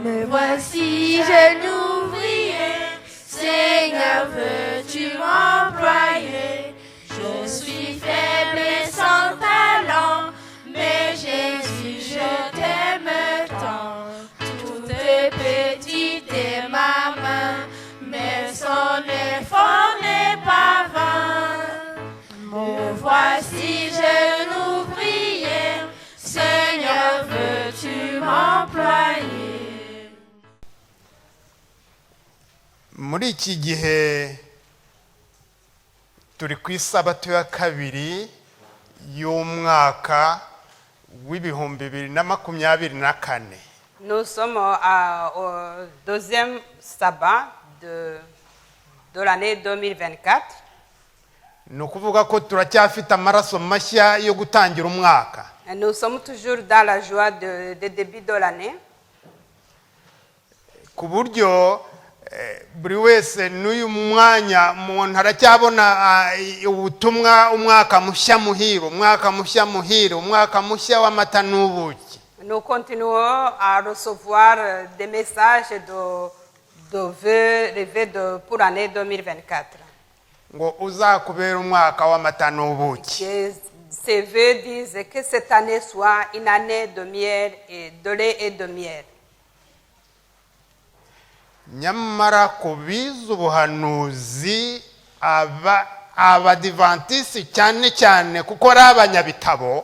Me voici, je n'ouvrier, Seigneur, veux-tu m'employer? Je suis faible et sans talent, mais Jésus, je t'aime tant. Toute petite est ma main, mais son effort n'est pas vain. Me voici, je n'ouvrier, Seigneur, veux-tu m'employer? Muri iki gihe turi ku isabato ya kabiri y'umwaka w'ibihumbi 2024. Nous sommes au deuxième sabbat de l'année 2024. Ni ukuvuga ko turacyafite amaraso mashya yo gutangira umwaka. Nous sommes toujours dans la joie de début de l'année. Ku buryo buri wese n'uyu mwanya umuntu aracyabona ubutumwa umwaka mushya muhire, umwaka mushya muhire, umwaka mushya w'amata n'ubuki. Nous continuons à recevoir des messages de vœux pour l'année 2024. Ngo uzakubera umwaka w'amata n'ubuki. Ces vœux disent que cette année soit une année de miel et de lait et de miel. Nyamara kubiza ubuhanuzi abadivantisi cyane cyane kuko ari abanyabitabo.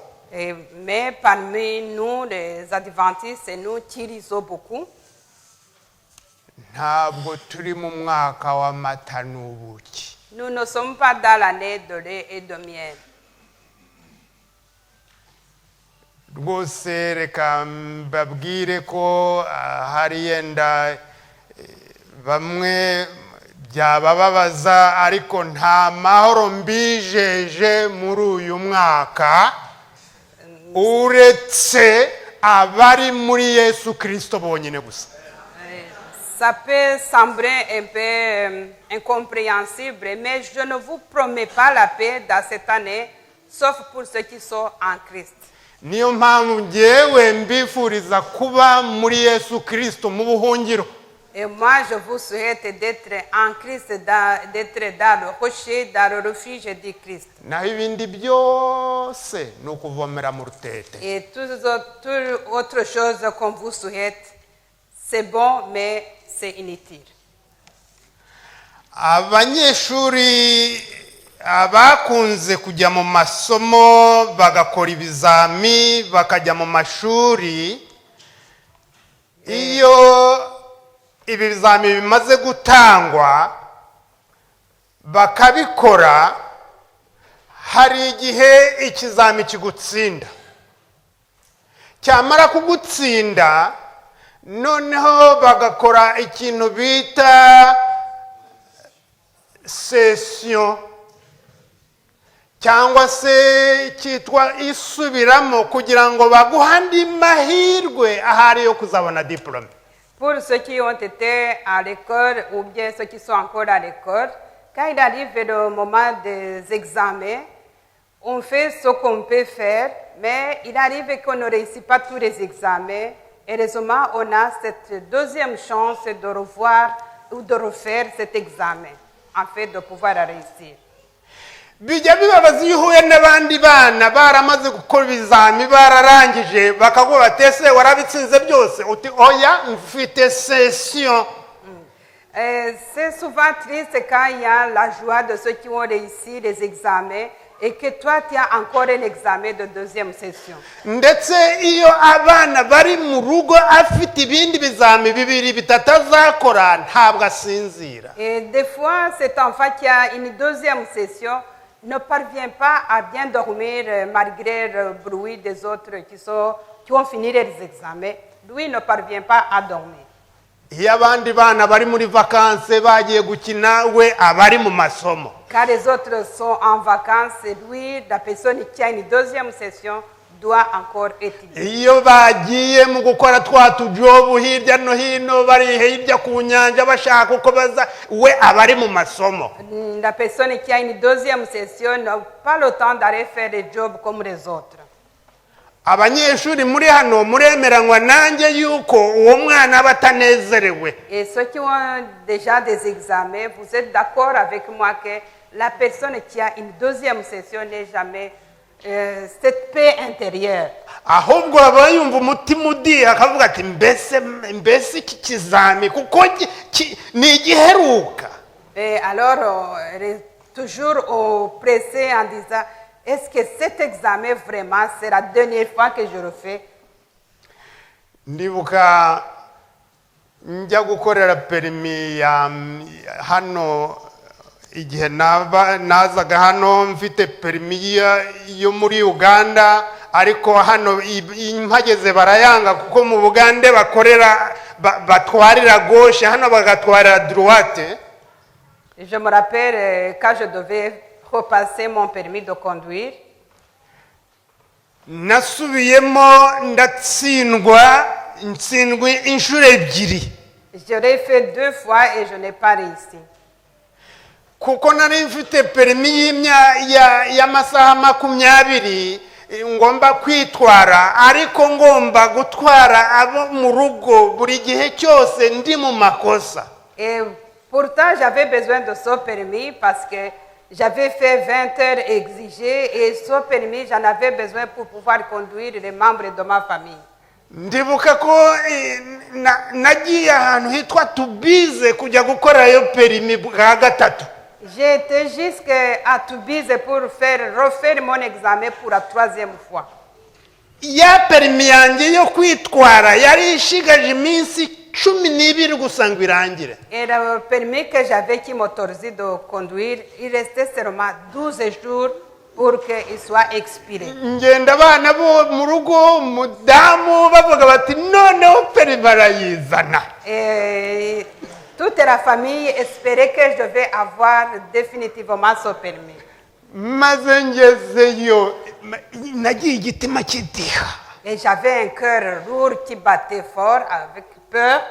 Mais parmi nous, les adventistes, nous qui lisons beaucoup, ntabwo turi mu mwaka w'amata n'ubuki. nous ne sommes pas dans l'année de lait et de miel. Rwose reka mbabwire ko hari yenda bamwe byabababaza ariko nta mahoro mbijeje muri uyu mwaka uretse abari muri Yesu Kristo bonyine gusa. Ça peut sembler un peu incompréhensible, mais je ne vous promets pas la paix dans cette année, sauf pour ceux qui sont en Christ. Niyo mpamvu ngewe mbifuriza kuba muri Yesu Kristo mu buhungiro. Et moi, je vous souhaite d'être en Christ, d'être dans le rocher, dans le refuge du Christ. Naho ibindi byose ni ukuvomera mu rutete. Et toute autre chose qu'on vous souhaite, c'est bon, mais c'est inutile. Abanyeshuri abakunze kujya mu masomo bagakora ibizami bakajya mu mashuri, iyo ibi bizami bimaze gutangwa bakabikora, hari igihe ikizami kigutsinda. Cyamara kugutsinda noneho bagakora ikintu bita session cyangwa se cyitwa isubiramo kugira ngo baguhande mahirwe ahari yo kuzabona diplôme. Pour ceux qui ont été à l'école ou bien ceux qui sont encore à l'école, quand il arrive le moment des examens, on fait ce qu'on peut faire, mais il arrive qu'on ne réussit pas tous les examens. Heureusement, on a cette deuxième chance de revoir ou de refaire cet examen, en fait, de pouvoir réussir. Bijya bibabaza iyo uhuye n'abandi bana baramaze gukora ibizami bararangije bakavuga batese warabitsinze byose uti oya mfite session. C'est souvent triste quand il y a la joie de ceux qui ont réussi les examens et que toi tu as encore un examen de deuxième session. Ndetse iyo abana bari mu rugo afite ibindi bizami bibiri bitatu azakora ntabwo asinzira. Et des fois cet enfant qui a une deuxième session ne parvient pas à bien dormir malgré le bruit des autres qui ont fini les examens. Lui ne parvient pas à dormir. Iyo abandi bana bari muri vacances bagiye gukina we abari mu masomo. Quand les autres sont en vacances, lui, la personne qui a une deuxième session, doit encore étudier. Iyo bagiye mu gukora twa tujobu hirya no hino bari hirya ku nyanja bashaka uko baza we abari mu masomo. La personne qui a une deuxième session n'a pas le temps d'aller faire des jobs comme les autres. abanyeshuri muri hano muremeranywa nanjye yuko uwo mwana aba atanezerewe. Et ceux qui ont déjà des examens, vous êtes d'accord avec moi que la personne qui a une deuxième session n'est jamais cette paix intérieure. Ahubwo aba yumva umutima udiye akavuga ati mbese iki kizami kuko ni igiheruka. Et alors, toujours pressé en disant, est-ce que cet examen vraiment c'est la dernière fois que je le fais? Ndibuka njya gukorera perimi ya hano igihe nazaga hano mfite perimi yo muri Uganda, ariko hano impageze barayanga kuko mu Bugande bakorera batwarira gauche, hano bagatwarira droite. Je me rappelle quand je devais repasser mon permis de conduire. Nasubiyemo ndatsindwa inshuro ebyiri. Je l'ai fait 2 fois et je n'ai pas réussi. Kuko nari mfite perimi y'amasaha 20 ngomba kwitwara, ariko ngomba gutwara abo mu rugo buri gihe cyose ndi mu makosa. Et pourtant j'avais besoin de ce permis parce que j'avais fait 20 heures exigées et ce permis j'en avais besoin pour pouvoir conduire les membres de ma famille. Ndibuka ko nagiye ahantu hitwa Tubize kujya gukorayo perimi bwa gatatu. J'ai été jusqu'à Tubize pour refaire mon examen pour la 3e fois. Ya perimi yanjye yo kwitwara yari ishigaje iminsi 12 gusa ngo irangire. Et le permis que j'avais qui m'autorisait de conduire, il restait seulement 12 jours pour qu'il soit expiré. Ngenda abana bo mu rugo mudamu bavuga bati noneho perimi barayizana. Et toute la famille espérait que je devais avoir définitivement ce permis. Maze ngezeyo nagiye igitima kidiha. Et j'avais un cœur lourd qui battait fort avec peur.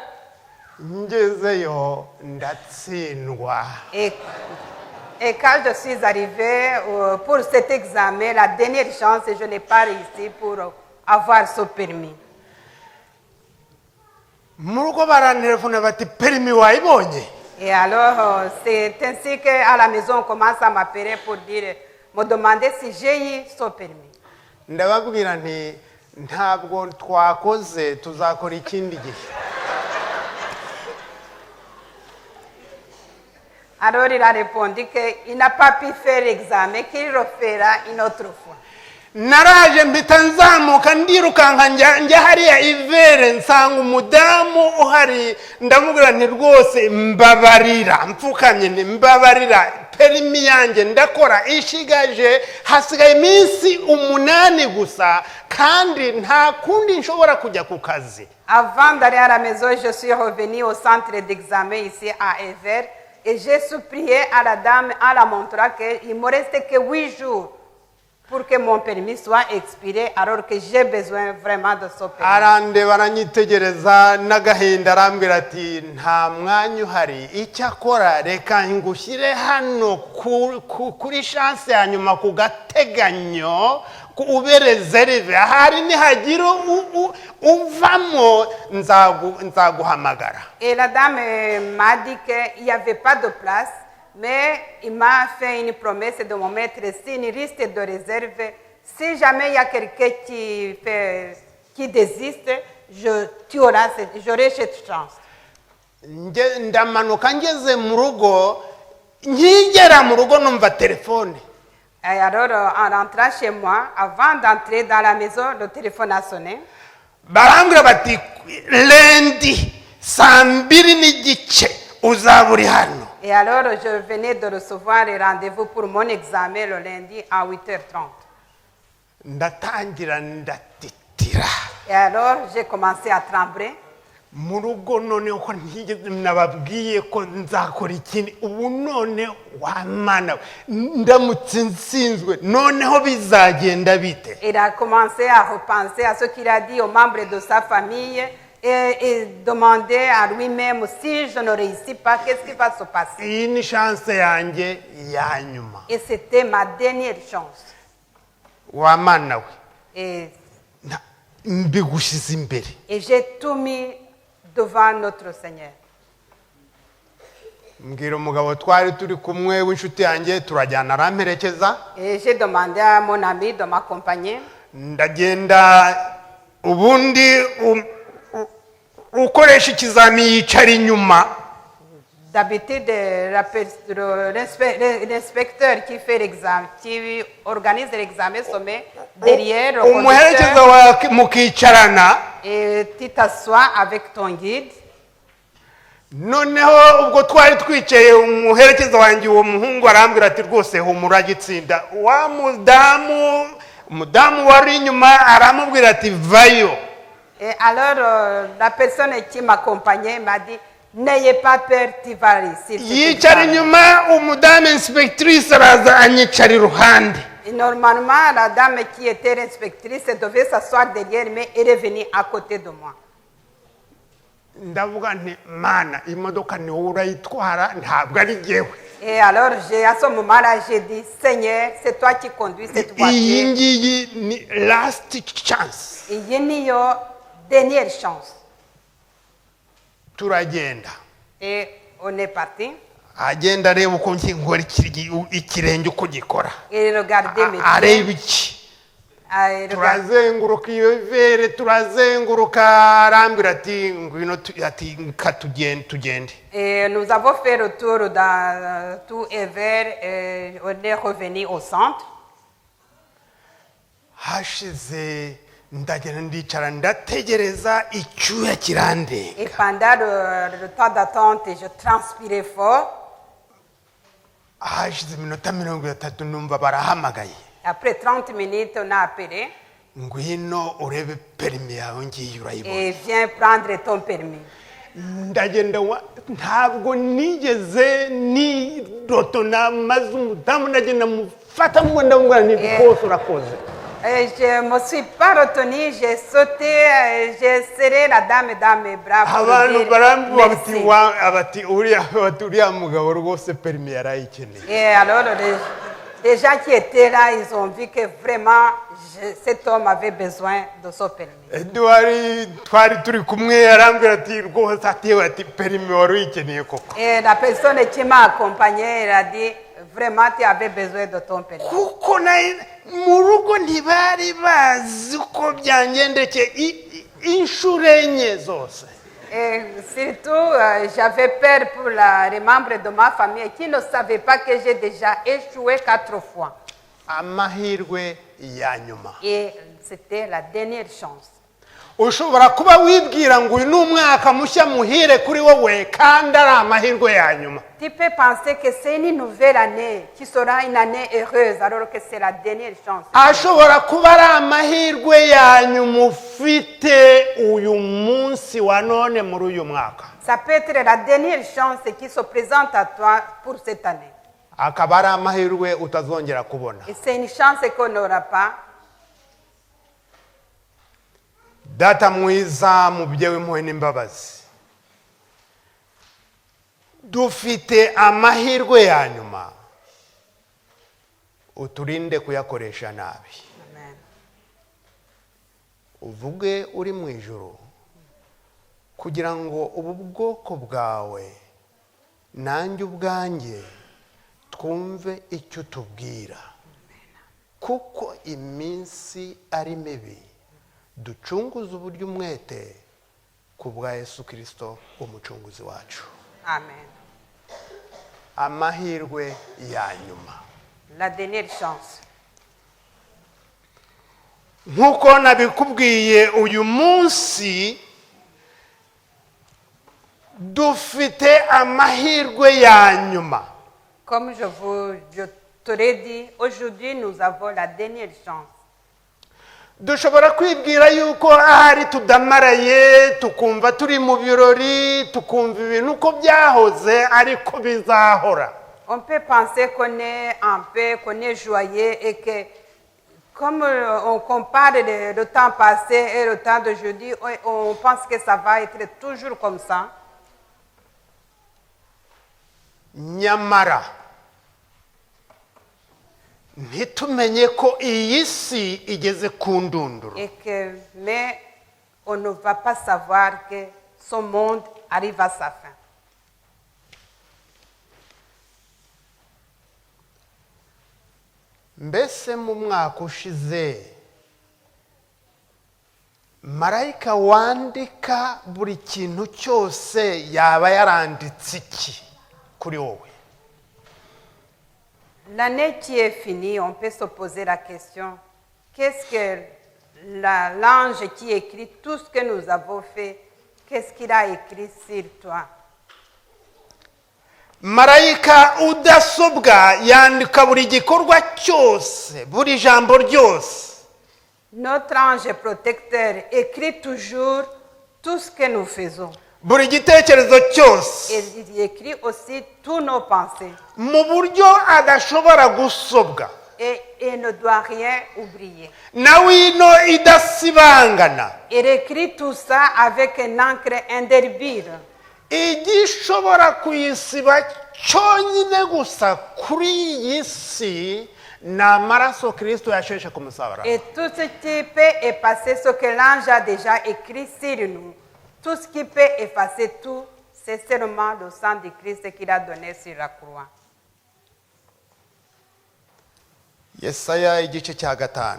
Ngezeyo ndatsindwa. Et quand je suis arrivé pour cet examen, la dernière chance, je n'ai pas réussi pour avoir ce permis. Mu rugo barantelefona bati perimi wayibonye? Et alors, c'est ainsi qu'à la maison, on commence à m'appeler pour me demander si j'ai eu ce permis. Ndababwira nti ntabwo twakoze tuzakora ikindi gihe. Alors il a répondu qu'il n'a pas pu faire l'examen, qu'il refera une autre fois. Naraje mpita nzamuka ndirukanka njya hariya Ivere nsanga umudamu uhari, ndamubwira nti rwose mbabarira, mfukamye nti mbabarira, perimi yanjye ndakora ishigaje hasigaye iminsi 8 gusa kandi nta kundi nshobora kujya ku kazi. Avant d'aller à la maison, je suis revenu au centre d'examen ici à Ever et j'ai supplié à la dame en la montrant qu'il me restait que 8 jours pour que mon permis soit expiré, alors que j'ai besoin vraiment de ce permis. Arande baranyitegereza n'agahinda arambwira ati nta mwanya uhari, icyakora reka ngushyire hano kuri chance ya nyuma ku gateganyo ube reserve, ahari nihagira uvamo nzaguhamagara. Et la dame m'a dit qu'il n'y avait pas de place, mais il m'a fait une promesse de me mettre sur une liste de réserve. Si jamais il y a quelqu'un qui désiste, j'aurai cette chance. Ndamanuka ngeze mu rugo, nkigera mu rugo numva telefone. Et alors, en rentrant chez moi, avant d'entrer dans la maison, le téléphone a sonné. Barambwira bati lendi 2:30 uzaba uri hano. Et alors, je venais de recevoir un rendez-vous pour mon examen le lundi à 8h30. Ndatangira ndatitira. Et alors, j'ai commencé à trembler. Mu rugo noneho ko ntigeze nababwiye ko nzakora ikindi, ubu none wamana ndamutse nsinzwe noneho bizagenda bite? Il a commencé à repenser à ce qu'il a dit aux membres de sa famille et demander à lui-même si je ne réussis pas, qu'est-ce qui va se passer. Iyi ni chance yanjye ya nyuma. Et c'était ma dernière chance. Wamana we. Et mbigushyize imbere. Et j'ai tout mis devant notre Seigneur. Mbwira umugabo twari turi kumwe w'inshuti yanjye turajyana aramperekeza. Et j'ai demandé à mon ami de m'accompagner. Ndagenda ubundi ukoresha ikizami yicara inyuma. D'habitude, l'inspecteur qui fait l'examen, qui organise l'examen se met derrière le umuherekeza conducteur wawe mukicarana. et tu t'assois avec ton guide. Noneho ubwo twari twicaye umuherekeza wanjye uwo muhungu arambwira ati rwose humura gitsinda. Wa mudamu wari inyuma aramubwira ati vayo. Et alors, la personne qui m'accompagnait m'a dit, n'ayez pas peur, tu vas réussir. Yicara inyuma umudamu inspectrice araza anyicara iruhande. Et normalement, la dame qui était l'inspectrice devait s'asseoir derrière, mais elle est venue à côté de moi. Ndavuga nti mana imodoka ni wowe urayitwara ntabwo ari jyewe. Et alors, à ce moment-là, j'ai dit, Seigneur, c'est toi qui conduis cette Iyi voiture. ngiyi ni last chance. Et il y a dernière chance. Turagenda. Et on est parti. Agenda areba uko nkora ikirenge uko gikora. Et regardez mes Areba pieds. iki. Et regardez. Turazenguruka iyo vere turazenguruka arambwira ati ngwino ati tugende. Et nous avons fait le tour dans tout et vers et on est revenu au centre. Hashize ndagenda ndicara ndategereza icyuya kirandenga. Et pendant le temps d'attente, je transpirais fort. Hashize iminota 30 numva barahamagaye. Après 30 minutes, on a appelé Ngwino urebe perimi yawe ngiye urayibona. et viens prendre ton permis. Ndagenda ntabwo nigeze ni rotona maze umudamu ndagenda mufata mu ndamubwira ni rwose urakoze. Je ne me suis pas retenue, j'ai sauté, j'ai serré la dame dans mes bras pour Abantu dire barambuye merci. abati uriya mugabo rwose perimi yarayikeneye. Et alors, les gens qui étaient là, ils ont vu que vraiment, cet homme avait besoin de son permis. Twari turi kumwe arambwira ati rwose ati perimi wari uyikeneye koko. Et la personne qui m'a accompagné, elle a dit, vraiment, tu avais besoin de ton permis. Kuko mu rugo ntibari bazi uko byangendekeye inshuro enye zose. Et surtout, j'avais peur pour les membres de ma famille qui ne savaient pas que j'ai déjà échoué 4 fois. Amahirwe ya nyuma. Et c'était la dernière chance. Ushobora kuba wibwira ngo uyu ni umwaka mushya muhire kuri wowe kandi ari amahirwe ya nyuma. Tu peux penser que c'est une nouvelle année qui sera une année heureuse alors que c'est la dernière chance. Ashobora kuba ari amahirwe ya nyuma ufite uyu munsi wa none muri uyu mwaka. Ça peut être la dernière chance qui se présente à toi pour cette année. Akaba ari amahirwe utazongera kubona. Et c'est une chance qu'on n'aura pas. Data mwiza mubyeyi w'impuhwe n'imbabazi. Dufite amahirwe ya nyuma. Uturinde kuyakoresha nabi. Amen. Uvuge uri mu ijuru kugira ngo ubu bwoko bwawe nanjye ubwanjye twumve icyo tubwira. Kuko iminsi ari mibi. Ducunguze uburyo umwete ku bwa Yesu Kristo umucunguzi wacu. Amen. Amahirwe ya nyuma. La dernière chance. Nkuko nabikubwiye uyu munsi dufite amahirwe ya nyuma. Comme je te l'ai dit, aujourd'hui nous avons la dernière chance. Dushobora kwibwira yuko ahari tudamaraye tukumva turi mu birori tukumva ibintu uko byahoze ariko bizahora. On peut penser qu'on est en paix, qu'on est joyeux et que comme on compare le temps passé et le temps d'aujourd'hui, on pense que ça va être toujours comme ça. Nyamara ntitumenye ko iyi si igeze ku ndunduro. mais on ne va pas savoir que ce monde arrive à sa fin. Mbese mu mwaka ushize marayika wandika buri kintu cyose yaba yaranditse iki kuri wowe? L'année qui est finie, on peut se poser la question, qu'est-ce que l'ange qui écrit tout ce que nous avons fait, qu'est-ce qu'il a écrit sur toi? Marayika udasobwa yandika buri gikorwa cyose, buri jambo ryose. Notre ange protecteur écrit toujours tout ce que nous faisons. Buri gitekerezo cyose. Et il écrit aussi tous nos pensées. Mu buryo adashobora gusobwa. Et il ne doit rien oublier. Na wino idasibangana. Il écrit tout ça avec une encre indélébile. Igishobora kuyisiba cyonyine gusa kuri iyi si na maraso Kristo yasheshe ku musaraba. Et tout ce qui peut effacer ce que l'ange a déjà écrit sur nous, tout ce qui peut effacer tout, c'est seulement le sang de Christ qu'il a donné sur la croix. Yesaya igice cya 5.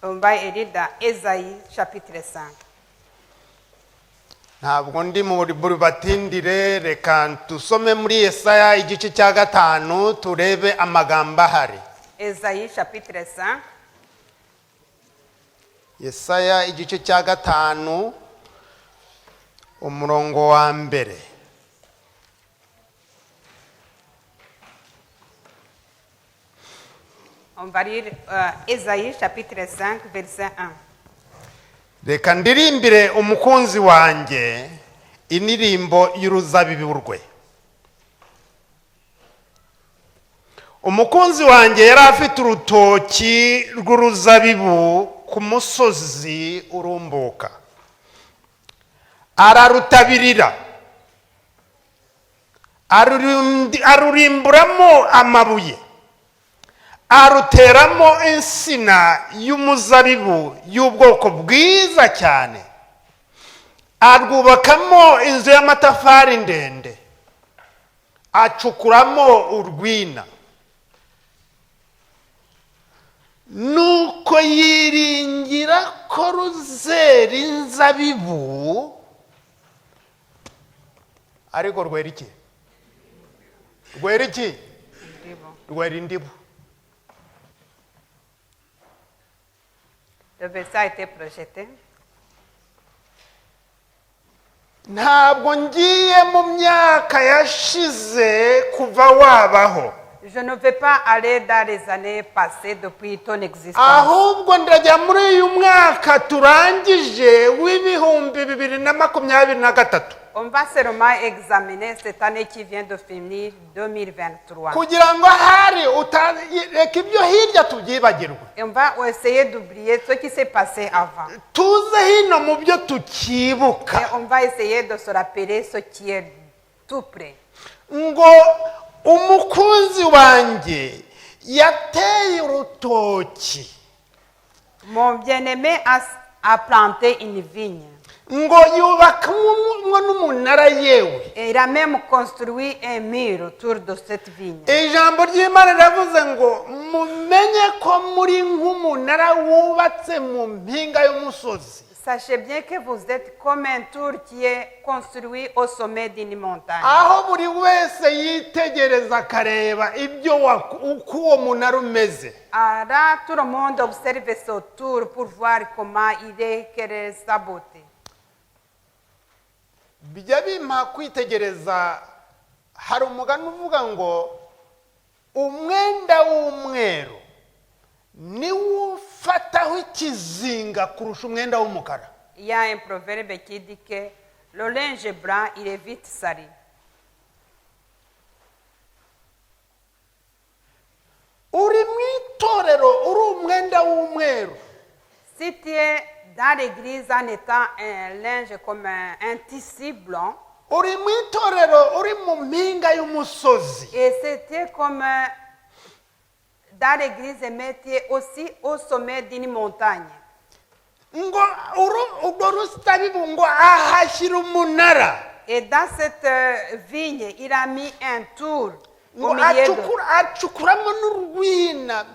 On va lire dans Ésaïe chapitre 5. Ntabwo ndi muri batindire, reka tusome muri Yesaya igice cya 5 turebe amagambo ahari. Ésaïe chapitre 5. Yesaya igice cya 5 umurongo wa mbere. On va lire Ésaïe chapitre 5 verset 1. Reka ndirimbire umukunzi wanjye indirimbo y'uruzabibu rwe. Umukunzi wanjye yari afite urutoki rw'uruzabibu ku musozi urumbuka. Ararutabirira. Arurimburamo amabuye. Aruteramo insina y'umuzabibu y'ubwoko bwiza cyane. Arwubakamo inzu y'amatafari ndende. Acukuramo urwina. Nuko yiringira ko ruzera inzabibu, ariko rwera iki? Rwera iki? Rwera indibu. Le verset a été projeté. Ntabwo ngiye mu myaka yashize kuva wabaho. Je ne vais pas aller dans les années passées depuis ton existence. Ahubwo ndajya muri uyu mwaka turangije w'ibihumbi 2023. On va seulement examiner cette année qui vient de finir, 2023. Kugira ngo hari reka ibyo hirya tubyibagirwe. Et on va essayer d'oublier ce qui s'est passé avant. Tuze hino mu byo tukibuka. Et on va essayer de se rappeler ce qui est tout près. Ngo umukunzi wanjye yateye urutoki. Mon bien-aimé a planté une vigne. Ngo yubakamo n'umunara yewe. Et il a même construit un mur autour de cette vigne. Ijambo ry'Imana riravuze ngo mumenye ko muri nk'umunara wubatse mu mpinga y'umusozi. Sachez bien que vous êtes comme un tour qui est construit au sommet d'une montagne. Aho buri wese yitegereza akareba ibyo uko uwo munara umeze. Là, tout le monde observe ce tour pour voir comment il est, quelle est sa beauté. Bijya bimpa kwitegereza, hari umugani uvuga ngo umwenda w'umweru niwo ufataho ikizinga kurusha umwenda w'umukara. Il y a un proverbe qui dit que le linge blanc, il est vite sali. Uri mu itorero uri umwenda w'umweru. Si tu es dans l'église en étant un linge comme un tissu blanc, Uri mu itorero uri mu mpinga y'umusozi. et c'était comme dans l'église mettait aussi au sommet d'une montagne. ngo urwo ruzabibu ngo ahashyira umunara Et dans cette vigne, il a mis un tour ngo au milieu acukuramo n'urwina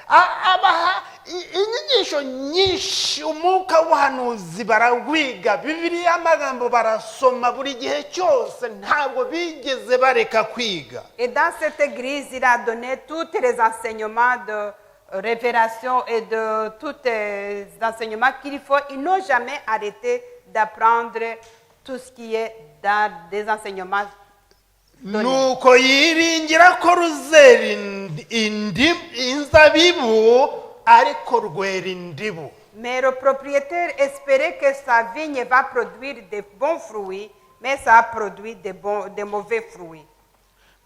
abaha inyigisho nyinshi umwuka w'ubuhanuzi barawwiga bibiliya amagambo barasoma buri gihe cyose ntabwo bigeze bareka kwiga. Et dans cette église, il a donné tous les enseignements de révélation et de tous les enseignements qu'il faut. Ils n'ont jamais arrêté d'apprendre tout ce qui est dans des enseignements donnés. nuko yiringira ko ruzera inzabibu ariko rwera indibu. Mais le propriétaire espérait que sa vigne va produire de bons fruits, mais ça a produit de mauvais fruits.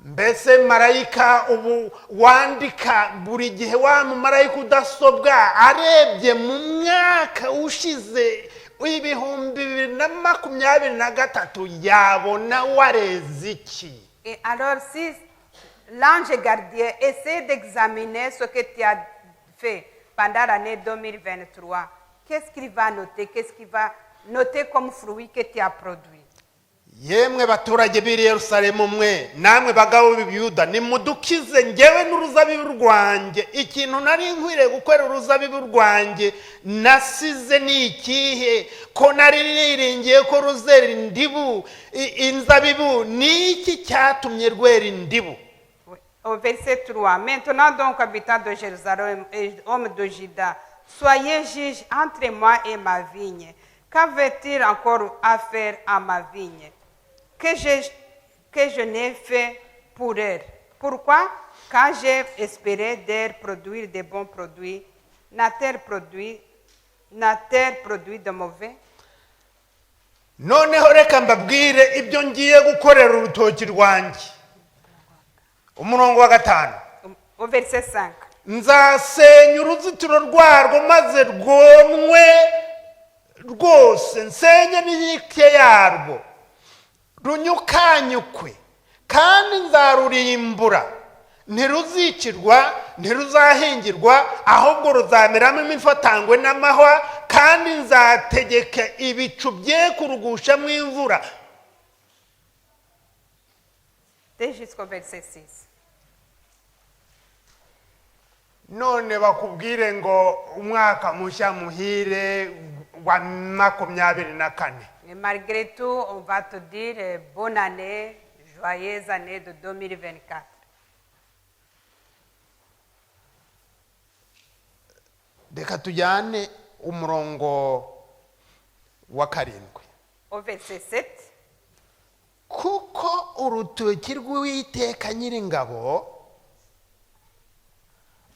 mbese marayika ubu wandika buri gihe wa mumarayika udasobwa arebye mu mwaka ushize w'ibihumbi 2023 yabona wareze iki? Et alors si l'ange gardien essaie d'examiner ce que tu as fait pendant l'année 2023, qu'est-ce qu'il va noter? Qu'est-ce qu'il va noter comme fruit que tu as produit? yemwe baturage b'i Yerusalemu mwe namwe bagabo b'Ibuyuda nimudukize ngewe n'uruzabibu rwanjye. Ikintu nari nkwiriye gukorera uruzabibu rwanjye nasize ni ikihe? Ko nari niringiye ko ruzera indibu inzabibu ni iki cyatumye rwera indibu? Au verset 3, maintenant donc habitants de Jérusalem et hommes de Juda, soyez juges entre moi et ma vigne. Qu'avait-il encore à faire à ma vigne que je n'ai fait pour elle? Pourquoi? Quand j'ai espéré d'elle produire de bons produits, n'a-t-elle produit de mauvais? Noneho reka mbabwire ibyo ngiye gukorera urutoki rwanjye. Umurongo wa 5. Au verset 5. nzasenya uruzitiro rwarwo maze rwomwe rwose nsenye n'inkike yarwo runyukanyukwe kandi nzarurimbura. Ntiruzicirwa ntiruzahingirwa ahubwo ruzameramo imifatangwe n'amahwa kandi nzategeka ibicu bye kurugushamo imvura. Jusqu'au verset 6. None bakubwire ngo umwaka mushya muhire wa 24. Mais malgré tout, on va te dire bonne année, joyeuse année de 2024. Reka tujyane umurongo wa 7. Au verset 7. Kuko urutoki rw'Uwiteka Nyiringabo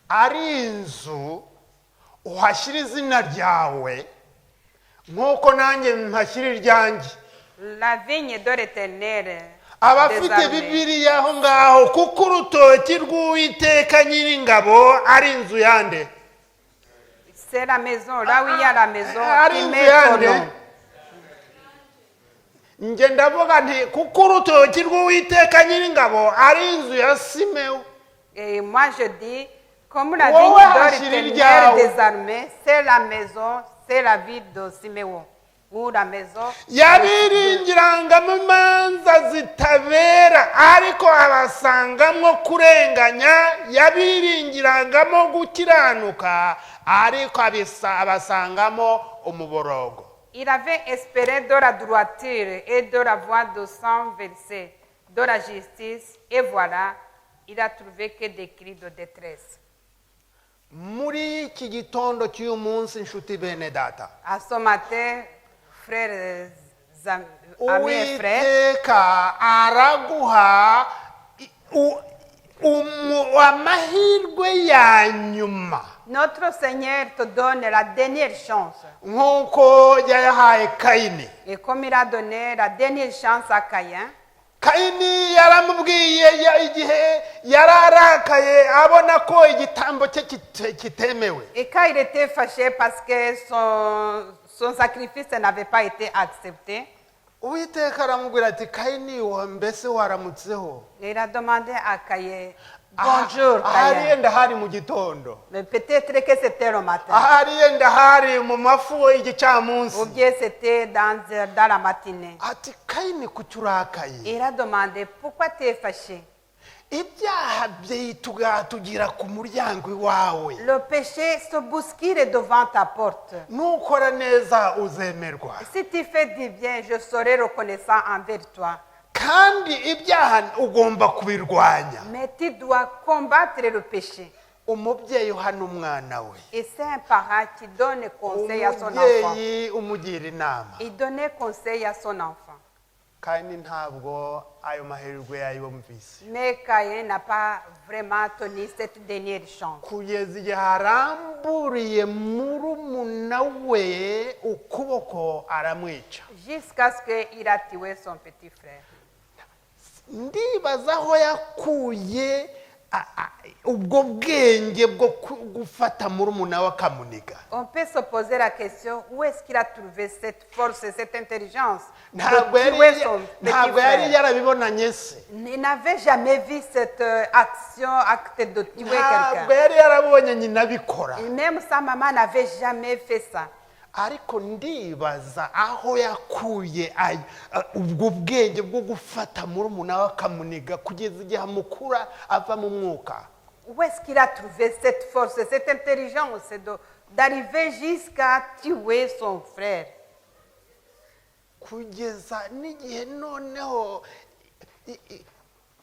ari inzu uhashyira izina ryawe nk'uko nanjye mpashyira iryanjye. La vigne de l'Éternel. Abafite Bibiliya aho ngaho, kuko urutoki rw'Uwiteka Nyiringabo ari inzu yande? C'est la maison, là où il y a la maison qui met ton nom. Nge ndavuga nti kuko urutoki rw'Uwiteka Nyiringabo ari inzu ya Simeon. Et moi je dis, comme la vigne de l'Éternel des armées, c'est la maison, c'est la ville de Siméon. Ou la maison. Yabiringirangamo imanza zitabera ariko abasangamo kurenganya. Yabiringirangamo gukiranuka ariko abasangamo umuborogo. Il avait espéré de la droiture et de la voie de sang versé, de la justice, et voilà, il a trouvé que des cris de détresse. Muri iki gitondo cy'uyu munsi nshuti bene data, À ce matin, frères, amis et frères, Uwiteka araguha amahirwe ya nyuma notre Seigneur te donne la dernière chance. nk'uko yayahaye Kayini. Et comme il a donné la dernière chance à Caïn, Kayini yaramubwiye igihe yararakaye abona ko igitambo cye kitemewe. et quand il était fâché parce que son sacrifice n'avait pas été accepté, Uwiteka aramubwira ati Kayini mbese waramutseho? il a demandé à Caïn, bonjour, ahari Kaya. yenda hari mu gitondo, Mais peut-être que c'était le matin. ahari yenda hari mu mafu Ou y'igicamunsi. bien c'était dans la matinée. Ati Kayini kuki urakaye? Il a demandé pourquoi tu es fâché. Ibyaha tugira ku muryango iwawe, Le péché se bouscule devant ta porte. nukora neza uzemerwa. Si tu fais du bien, je serai reconnaissant envers toi. Kandi ibyaha ugomba kubirwanya. Mais tu dois combattre le péché. Umubyeyi uhana umwana we, Et c'est un parent qui donne conseil à son enfant. umubyeyi umugira inama. Il donnait conseil à son enfant. Kandi ntabwo ayo mahirwe yayumvise, Mais Caïn n'a pas vraiment tenu cette dernière chance. kugeza igihe aramburiye murumuna we ukuboko aramwica. Jusqu'à ce qu'il a tué son petit frère. Ndibaza aho yakuye ubwo bwenge bwo gufata murumuna we akamuniga. On peut se poser la question, où est-ce qu'il a trouvé cette force et cette intelligence Ntabwo de tuer son ntabwo petit yari frère? yarabibonanye se, Il n'avait jamais vu cette acte de tuer ntabwo quelqu'un. yari yarabonye nyina abikora. Et même sa maman n'avait jamais fait ça. Ariko ndibaza aho yakuye ubwo bwenge bwo gufata murumuna we akamuniga kugeza igihe amukura ava mu mwuka. Où est-ce qu'il a trouvé cette force, cette intelligence d'arriver jusqu'à tuer son frère? Kugeza n'igihe noneho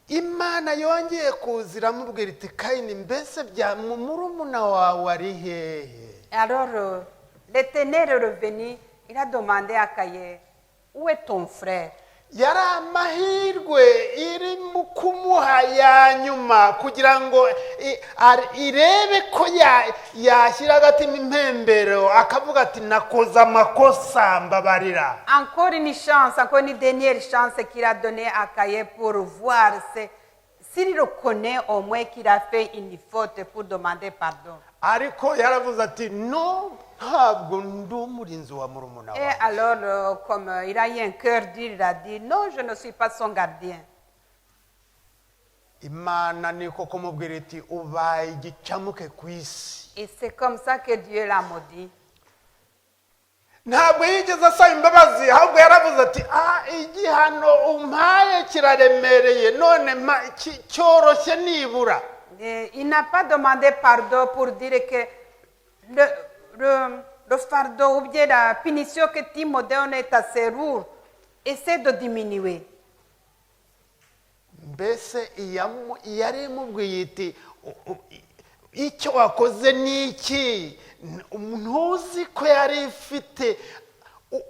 Imana yongeye kuza iramubwira iti Kayini, mbese bya murumuna wawe ari hehe? Alors, l'Éternel est revenu, il a demandé à Caïn, où est ton frère? Yari amahirwe iri mu kumuha ya nyuma kugira ngo irebe ko yashyira agatima impembero akavuga ati nakoze amakosa mbabarira. Encore une chance, encore une dernière chance qu'il a donnée à Caïn pour voir s'il reconnaît au moins qu'il a fait une faute pour demander pardon. Ariko yaravuze ati no, ntabwo ndi umurinzi wa murumuna Et wawe. alors, comme il a eu un cœur dur, il a dit, non, je ne suis pas son gardien. Imana niko kumubwira iti ubaye igicamuke ku isi. Et c'est comme ça que Dieu l'a maudit. Ntabwo yigeze asaba imbabazi, ahubwo yaravuze ati igihano umpaye kiraremereye, none cyoroshye nibura. Et il n'a pas demandé pardon pour dire que le fardeau ou bien la punition que tu me donnes est assez lourde. Essaie de diminuer. Mbese yari imubwiye iti icyo wakoze ni iki? Ntuzi ko yari ifite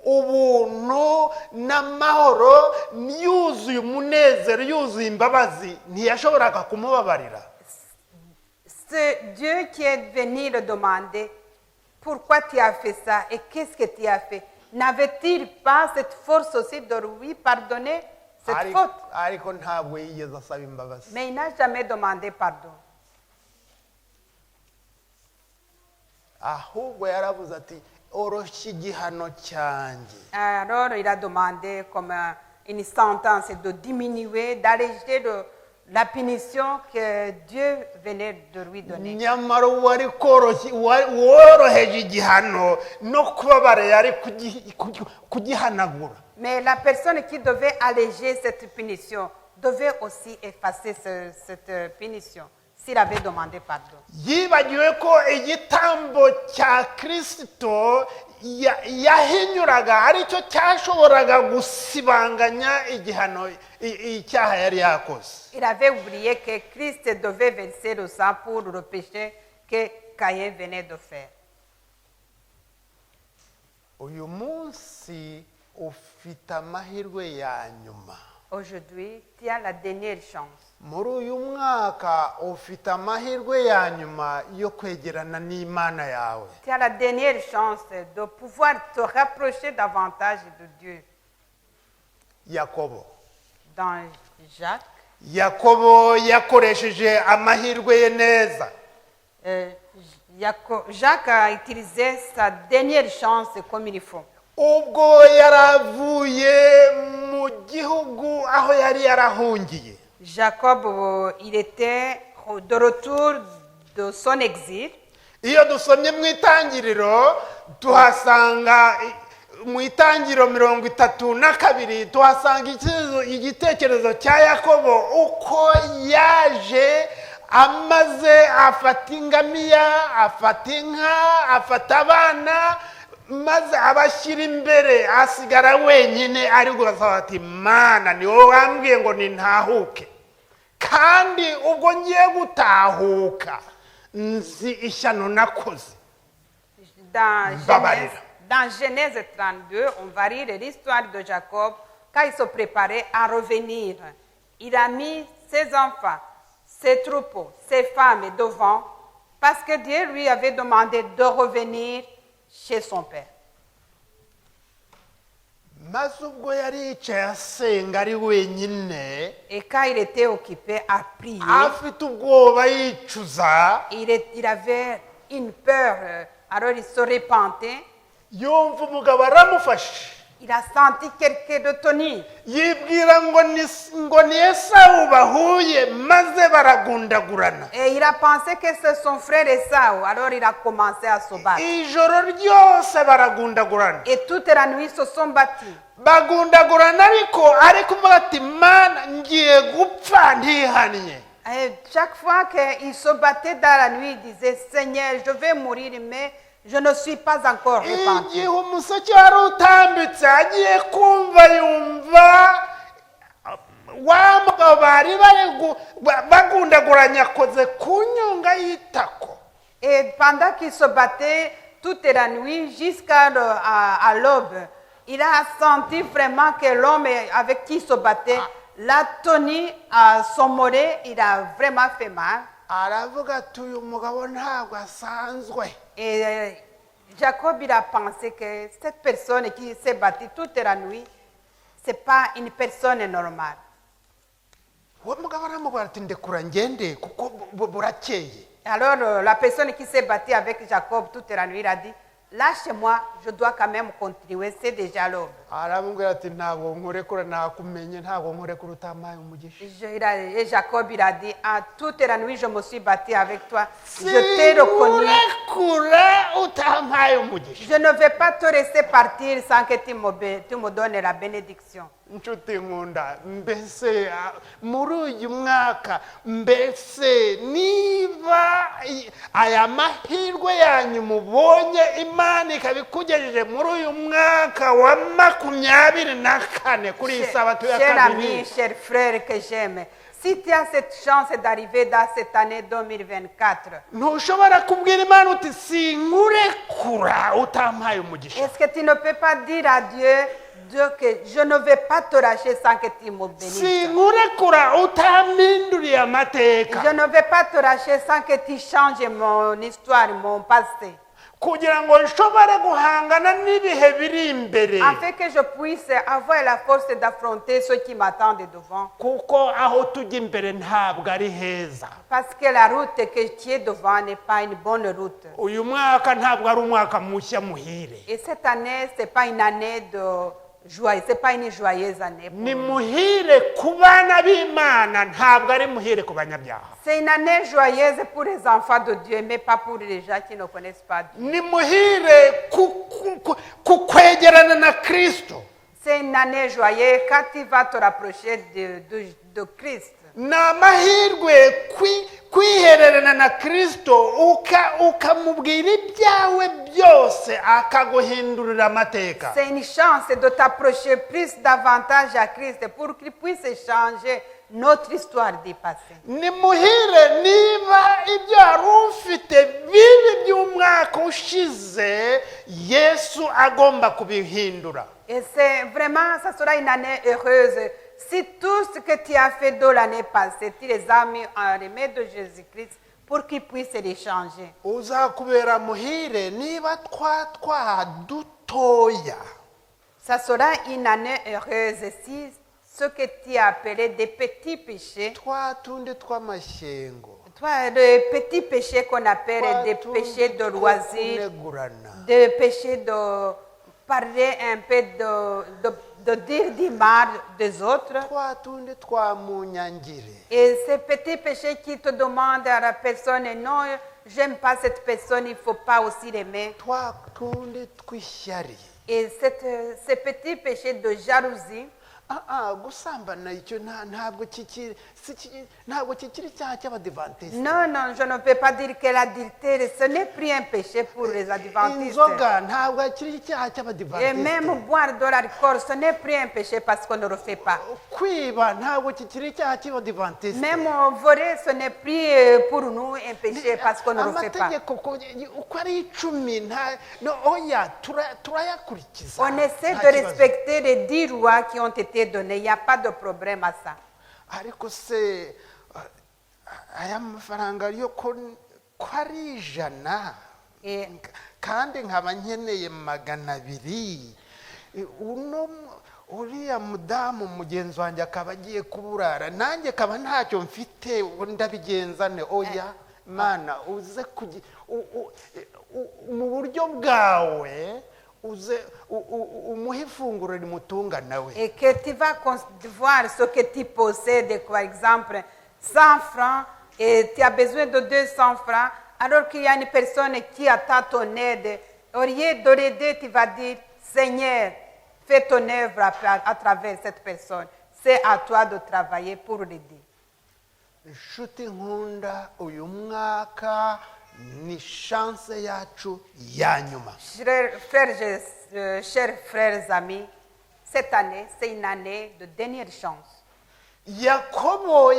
ubuntu n'amahoro, yuzuye umunezero, yuzuye imbabazi, ntiyashoboraga kumubabarira. C'est Dieu qui est venu le demander pourquoi tu as fait ça et qu'est-ce que tu as fait. N'avait-il pas cette force aussi de lui pardonner cette faute? Ariko ntabwo yigeze asaba imbabazi. Mais il n'a jamais demandé pardon. Ahubwo yaravuze ati oroshya igihano cyanjye. Alors il a demandé comme une sentence de diminuer, d'alléger la punition que Dieu venait de lui donner. Nyamara woroheje igihano no kubabara yari kugihanagura. Mais la personne qui devait alléger cette punition devait aussi effacer cette punition s'il avait demandé pardon. Yibagiwe ko igitambo cya Kristo yahinyuraga aricyo cyashoboraga gusibanganya igihano icyaha yari yakoze. Il avait oublié que Christ devait verser le sang pour le péché que Caïn venait de faire. Uyu munsi ufite amahirwe ya nyuma. Aujourd'hui, tu as la dernière chance. Muri uyu mwaka ufite amahirwe ya nyuma yo kwegerana n'Imana yawe. Tu as la dernière chance de pouvoir te rapprocher davantage de Dieu. Yakobo. Dans Jacques, Yakobo yakoresheje amahirwe ye neza. Jacques a utilisé sa dernière chance comme il faut. Ubwo yaravuye mu gihugu aho yari yarahungiye. Jacob, il était de retour de son exil, iyo dusomye mu itangiriro tuhasanga mu itangiriro 32 tuhasanga igitekerezo cya Yakobo uko yaje amaze afata ingamiya, afata inka, afata abana, maze abashyira imbere asigara wenyine ari gusaba ati Mana ni wowe wambwiye ngo nintahuke, kandi ubwo ngiye gutahuka nzi ishyano nakoze. Dans Genèse 32, on va lire l'histoire de Jacob quand il se préparait à revenir. Il a mis ses enfants, ses troupeaux, ses femmes devant, parce que Dieu lui avait demandé de revenir chez son père. maze ubwo yari yicaye asenga ari wenyine, Et quand il était occupé à prier, afite ubwoba yicuza, il avait une peur, alors il se repentait. yumva umugabo aramufashe, Il a senti quelqu'un de tenir. yibwira ngo ni Esawu bahuye, maze baragundagurana. Et il a pensé que c'est son frère Esaü, alors il a commencé à se battre. ijoro ryose baragundagurana, Et toute la nuit se sont battus. bagundagurana ari kuvuga ati Mana ngiye gupfa ntihannye. Et chaque fois qu'il se battait dans la nuit, il disait, Seigneur, je vais mourir, mais je ne suis pas encore repenti. igihe umuseke wari utambitse agiye kumva yumva wa mugabo bari bagundaguranya akoze ku nyonga y'itako. Et pendant qu'il se battait toute la nuit jusqu'à l'aube, il a senti vraiment que l'homme avec qui il se battait l'a tenu à son mollet. Il a vraiment fait mal. aravuga ati uyu mugabo ntabwo asanzwe. Et Jacob, il a pensé que cette personne qui s'est battue toute la nuit, ce n'est pas une personne normale. uwo mugabo aramubwira ati ndekura ngende kuko burakeye. Alors, la personne qui s'est battue avec Jacob toute la nuit, il a dit, lâche-moi, je dois quand même continuer, c'est déjà l'aube. aramubwira ati ntabwo nkurekura, nakumenye, ntabwo nkurekura utampaye umugisha. Et Jacob, il a dit, ah, toute la nuit, je me suis battu avec toi, je t'ai reconnu. sinkurekura utampaye umugisha. Je ne vais pas te laisser partir sans que tu me donnes la bénédiction. inshuti nkunda, mbese muri uyu mwaka, mbese niba aya mahirwe yanyu mubonye Imana ikabikugejeje muri uyu mwaka wa 24 kuri iyi sabato ya Cher ami, kabiri, cher frère que j'aime, si tu as cette chance d'arriver dans cette année 2024, ntushobora kubwira Imana uti sinkurekura utampaye umugisha. est-ce que tu ne peux pas dire à Dieu que je ne vais pas te lâcher sans que tu me bénisses? sinkurekura utampinduriye amateka, Je ne vais pas te lâcher sans que tu changes mon histoire, mon passé. kugira ngo nshobore guhangana n'ibihe biri imbere, Afin que je puisse avoir la force d'affronter ceux qui m'attendent devant. kuko aho tujya imbere ntabwo ari heza. Parce que la route que tu es devant n'est pas une bonne route. uyu mwaka ntabwo ari umwaka mushya muhire, Et cette année, ce n'est pas une année de joie, ce n'est pas une joyeuse année. ni muhire ku bana b'Imana, ntabwo ari muhire ku banyabyaha. C'est une année joyeuse pour les enfants de Dieu, mais pas pour les gens qui ne connaissent pas Dieu. ni muhire ku kwegerana na Kristo. C'est une année joyeuse quand tu vas te rapprocher de Christ. ni amahirwe kwihererana na Kristo, ukamubwira ibyawe byose akaguhindurira amateka. C'est une chance de t'approcher plus davantage à Christ pour qu'il puisse changer notre histoire du passé. ni muhire niba ibyo wari ufite bibi by'umwaka ushize Yesu agomba kubihindura. Et c'est vraiment, ça sera une année heureuse si tout ce que tu as fait de l'année passée, tu les as mis en remède de Jésus-Christ pour qu'il puisse les changer. uzakubera muhire niba dutoya, Ça sera une année heureuse si ce que tu as appelé des petits péchés, tundi tw'amashyengo, toi, les petits péchés qu'on appelle des péchés de loisirs, kunegurana, des péchés de parler un peu de dire du mal des autres. twa tundi twa munyangire Et ces petits péchés qui te demandent à la personne, non, j'aime pas cette personne, il ne faut pas aussi l'aimer. twa tundi twishyari Et ces petits péchés de jalousie, gusambana icyo ntabwo kikiri icyaha cy'abadivantisite. non, non, je ne peux pas dire que l'adultère, ce n'est plus un péché pour les adventistes. inzoga ntabwo kiri icyaha Et cy'abadivantisite. même boire de l'alcool, ce n'est plus un péché parce qu'on ne le fait pas. kwiba ntabwo kikiri icyaha cy'abadivantisite. Même voler, ce n'est plus pour nous un péché parce qu'on ne le fait pas. amategeko uko ari 10 oya turayakurikiza. On essaie de respecter les 10 lois qui ont été données. Il n'y a pas de problème à ça. ariko se aya mafaranga yo ko ari 100 Et, kandi nkaba nkeneye 200 uriya mudamu mugenzi wanjye akaba agiye kuburara nanjye kaba ntacyo mfite ndabigenzane oya mana uze mu buryo bwawe uze umuhe ifunguro rimutunga nawe. et que tu vas voir ce que tu possèdes, par exemple 100 francs, et tu as besoin de 200 francs, alors qu'il y a une personne qui attend ton aide. Au lieu de l'aider, tu vas dire, Seigneur, fais ton œuvre à travers cette personne. C'est à toi de travailler pour l'aider. inshuti nkunda uyu mwaka ni chance yacu ya nyuma. Chers frères amis, cette année, c'est une année de dernière chance. yakobo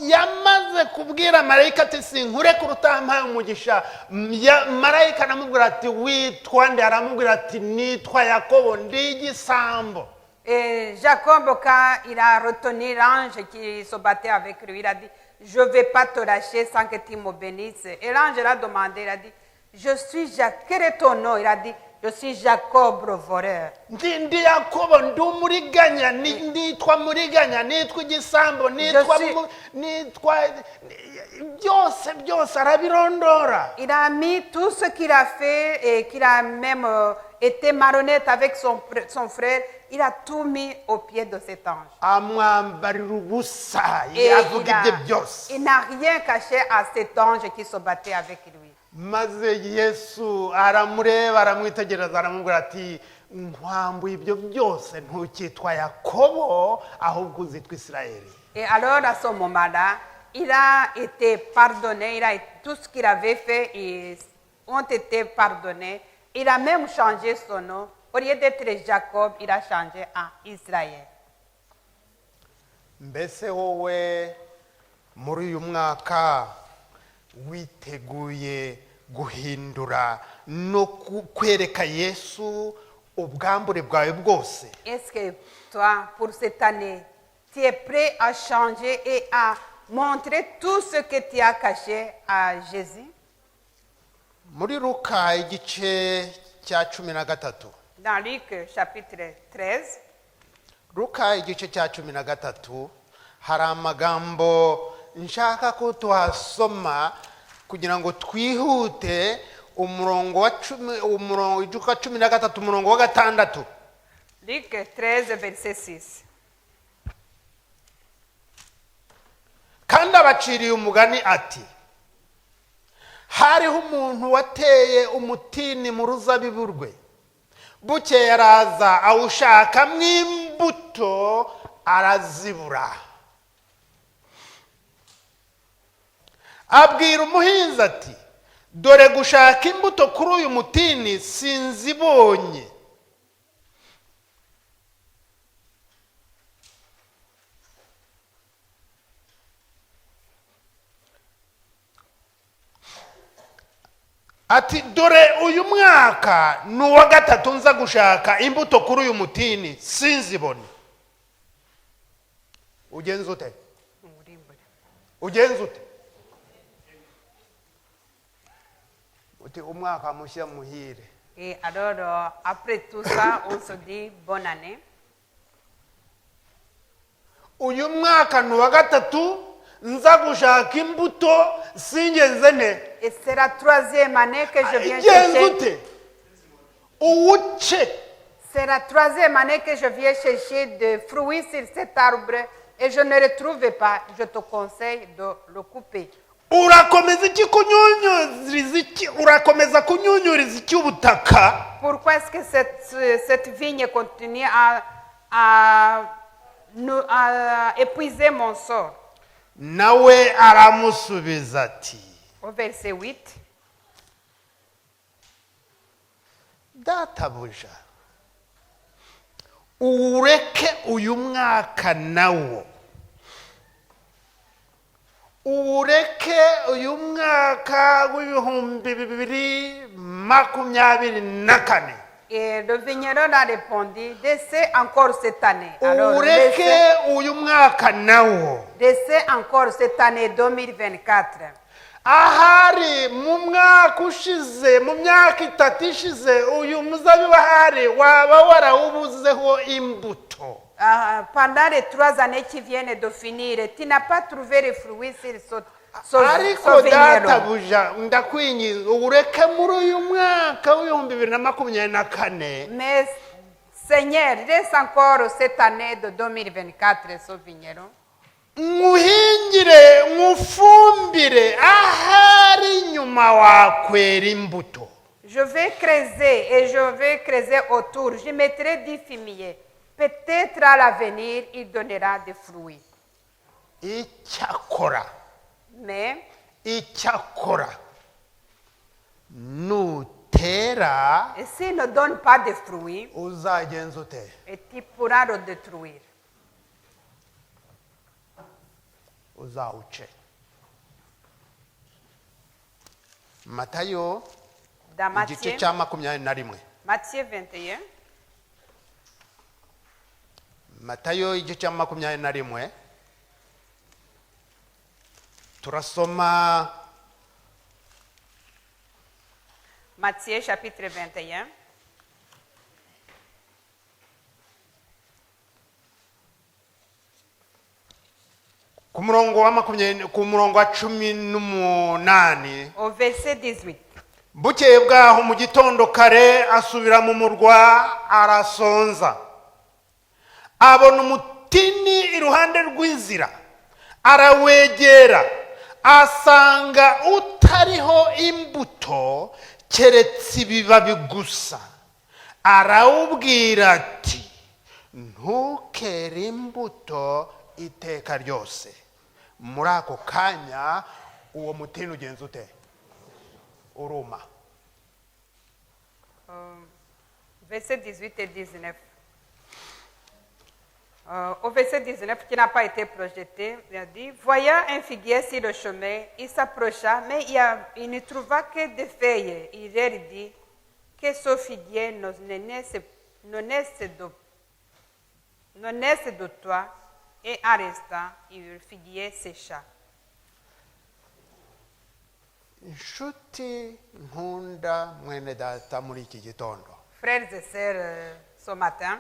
yamaze kubwira marayika ati sinkure ku rutampaye umugisha. marayika aramubwira ati witwa nde? aramubwira ati nitwa yakobo ndi igisambo. Et Jacob, quand il a retenu l'ange qui se battait avec lui, il a dit, je ne vais pas te lâcher sans que tu me bénisses. Et l'ange l'a demandé, il a dit, je suis Jacob. Quel est ton nom? Il a dit, je suis Jacob le voleur. ndi yakobo ndi umuriganya nitwa muriganya nitwa igisambo nitwa byose arabirondora. Il a mis tout ce qu'il a fait et qu'il a même été malhonnête avec son frère. Il a tout mis au pied de cet ange. amwambarira ubusa Et avuga ibye byose. il n'a rien caché à cet ange qui se battait avec lui. maze yesu aramureba aramwitegereza aramubwira ati nkwambuye ibyo byose ntukitwa yakobo ahubwo uzitwa isirayeli. Et alors à ce moment-là, il a été pardonné, tout ce qu'il avait fait, ils ont été pardonnés. Il a même changé son nom. Au lieu d'être Jacob, il a changé en Israël. mbese wowe muri uyu mwaka witeguye guhindura no kwereka yesu ubwambure bwawe bwose? Est-ce que toi, pour cette année, tu es prêt à changer et à montrer tout ce que tu as caché à Jésus? muri Luka igice cya 13. Dans Luc chapitre 13, Luka igice cya 13 hari amagambo nshaka ko tuhasoma kugira ngo twihute. umurongo wa 10 ijuka 13 umurongo wa 6. Luc 13, verset 6. kandi abaciriye umugani ati hariho umuntu wateye umutini mu ruzabibu rwe, bukeye araza awushakamo imbuto arazibura. abwira umuhinzi ati dore gushaka imbuto kuri uyu mutini sinzibonye. ati dore uyu mwaka ni uwa 3 nza gushaka imbuto kuri uyu mutini sinzibone. ugenze ute? ugenze ute? uti umwaka mushya muhire. Et alors, après tout ça, on se dit bonne année. uyu mwaka ni uwa 3 nza gushaka imbuto singenze ne. Et c'est la 3e année que je viens Igenze chercher. ute? uwuce. C'est la troisième année que je viens chercher des fruits sur cet arbre et je ne le trouve pas. Je te conseille de le couper. urakomeza iki kunyunyuriza iki urakomeza kunyunyuriza iki ubutaka. Pourquoi est-ce que cette vigne continue à épuiser mon sort? nawe aramusubiza ati Au verset 8. databuja ureke uyu mwaka nawo ureke uyu mwaka w'ibihumbi 2024 Et le vigneron a répondu, laissez encore cette année. Alors, ureke uyu mwaka nawo laissez encore cette année 2024. ahari mu mwaka ushize mu myaka 3 ishize uyu muzabibu ahari waba warawubuzeho imbuto. Pendant les 3 années qui viennent de finir, tu n'as pas trouvé les fruits sur ce ariko vigneron. databuja ndakwinginze ureke muri uyu mwaka w'ibihumbi 2024 Mais Seigneur, laisse encore cette année de 2024 ce vigneron. nguhingire ngufumbire ahari inyuma wakwera imbuto. Je vais creuser et je vais creuser autour. Je mettrai du fumier. Peut-être à l'avenir, il donnera des fruits. icyakora nutera Et s'il ne donne pas de fruits, uzagenza ute? et tu pourras le détruire. uzawuce. matayo Dans igice cya 21. Matthieu 21, matayo igice cya 21 turasoma Matthieu chapitre 21, ku murongo wa 18 au verset 18. bukeye bwaho mu gitondo kare asubira mu murwa arasonza abona umutini iruhande rw'inzira arawegera asanga utariho imbuto keretse ibibabi gusa arawubwira ati ntukere imbuto iteka ryose. muri ako kanya uwo mutini ugenza ute? uruma. Verset 18 et 19. Au verset 19, qui n'a pas été projeté, il a dit, voyant un figuier sur le chemin, il s'approcha, mais il ne trouva que des feuilles. Il leur dit que ce figuier ne naisse de toi, et en restant, le figuier sécha. inshuti nkunda mwene data muri iki gitondo, Frères et sœurs, ce matin,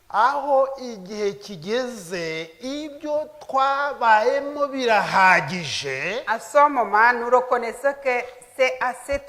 aho igihe kigeze ibyo twabayemo birahagije. à ce moment, nous reconnaissons que c'est assez